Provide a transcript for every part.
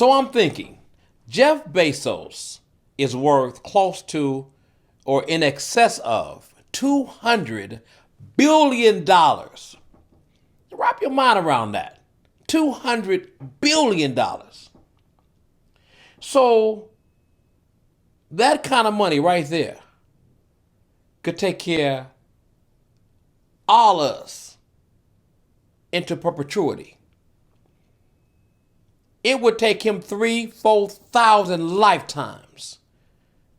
So I'm thinking Jeff Bezos is worth close to or in excess of $200 billion. Wrap your mind around that. $200 billion. So that kind of money right there could take care of all us into perpetuity. It would take him 3,000-4,000 lifetimes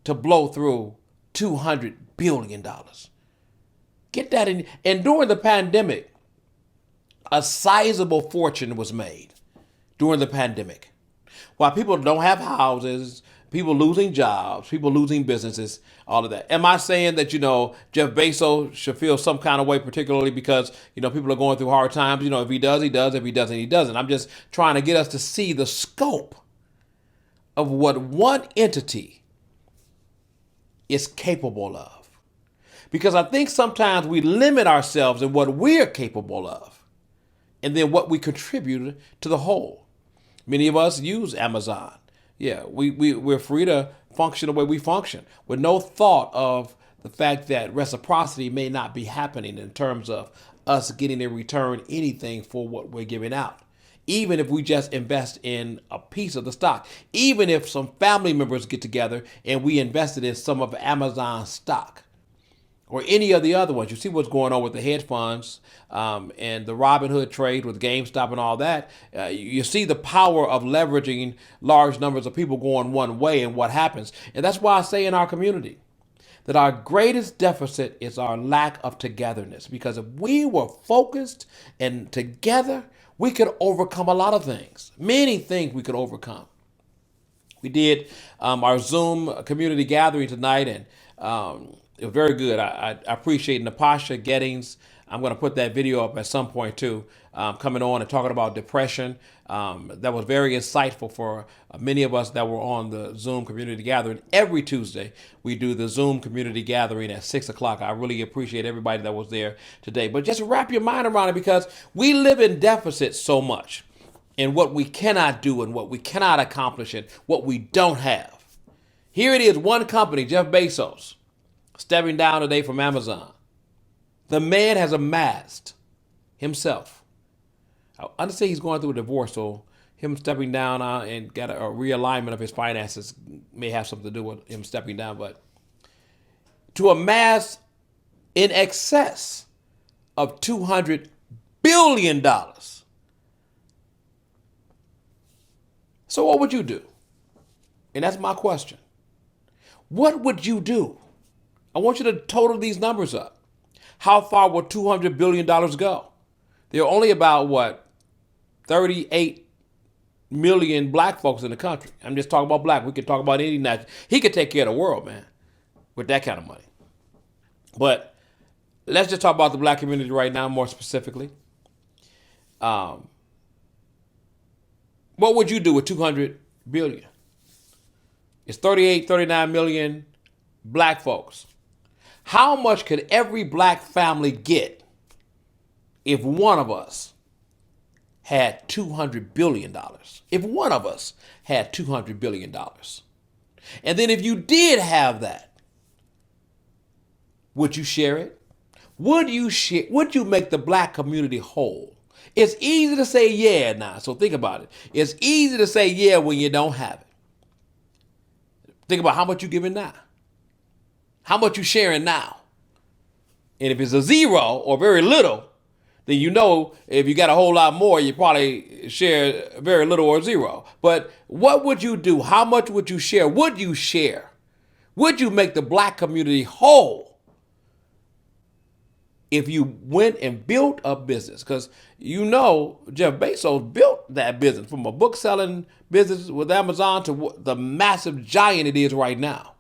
to blow through $200 billion. Get that in. And during the pandemic, a sizable fortune was made during the pandemic. While people don't have houses, people losing jobs, people losing businesses, all of that. Am I saying that, Jeff Bezos should feel some kind of way, particularly because, people are going through hard times? If he does, he does. If he doesn't, he doesn't. I'm just trying to get us to see the scope of what one entity is capable of. Because I think sometimes we limit ourselves in what we're capable of and then what we contribute to the whole. Many of us use Amazon. Yeah, we're free to function the way we function with no thought of the fact that reciprocity may not be happening in terms of us getting in return anything for what we're giving out. Even if we just invest in a piece of the stock, even if some family members get together and we invested in some of Amazon stock, or any of the other ones. You see what's going on with the hedge funds and the Robinhood trade with GameStop and all that. You see the power of leveraging large numbers of people going one way and what happens. And that's why I say in our community that our greatest deficit is our lack of togetherness. Because if we were focused and together, we could overcome a lot of things. Many things we could overcome. We did our Zoom community gathering tonight, and it was very good. I appreciate Natasha Gettings. I'm going to put that video up at some point too, coming on and talking about depression. That was very insightful for many of us that were on the Zoom community gathering. Every Tuesday, we do the Zoom community gathering at 6 o'clock. I really appreciate everybody that was there today. But just wrap your mind around it, because we live in deficit so much in what we cannot do and what we cannot accomplish and what we don't have. Here it is, one company, Jeff Bezos, stepping down today from Amazon. The man has amassed himself. I understand he's going through a divorce, so him stepping down and got a realignment of his finances may have something to do with him stepping down, but to amass in excess of $200 billion. So what would you do? And that's my question. What would you do? I want you to total these numbers up. How far will $200 billion go? There are only about, 38 million black folks in the country. I'm just talking about black. We could talk about any nation. He could take care of the world, man, with that kind of money. But let's just talk about the black community right now, more specifically. What would you do with $200 billion? It's 38, 39 million black folks. How much could every black family get if one of us had $200 billion? If one of us had $200 billion. And then if you did have that, would you share it? Would you make the black community whole? It's easy to say yeah now, so think about it. It's easy to say yeah when you don't have it. Think about how much you're giving now. How much you sharing now? And if it's a zero or very little, then if you got a whole lot more, you probably share very little or zero. But what would you do? How much would you share? Would you share? Would you make the black community whole if you went and built a business? Because Jeff Bezos built that business from a book selling business with Amazon to the massive giant it is right now.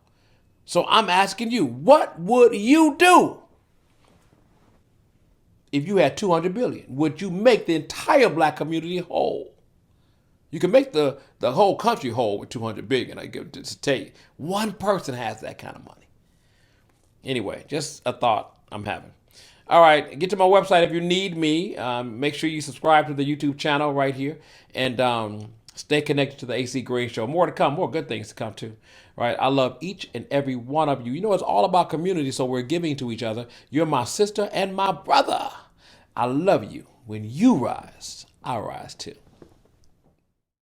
So I'm asking you, what would you do if you had $200 billion? Would you make the entire black community whole? You can make the whole country whole with $200 billion. I give to tell you, one person has that kind of money. Anyway, just a thought I'm having. All right, get to my website if you need me. Make sure you subscribe to the YouTube channel right here, and Stay connected to the AC Gray Show. More to come, more good things to come too. Right? I love each and every one of you. You know, it's all about community, so we're giving to each other. You're my sister and my brother. I love you. When you rise, I rise too.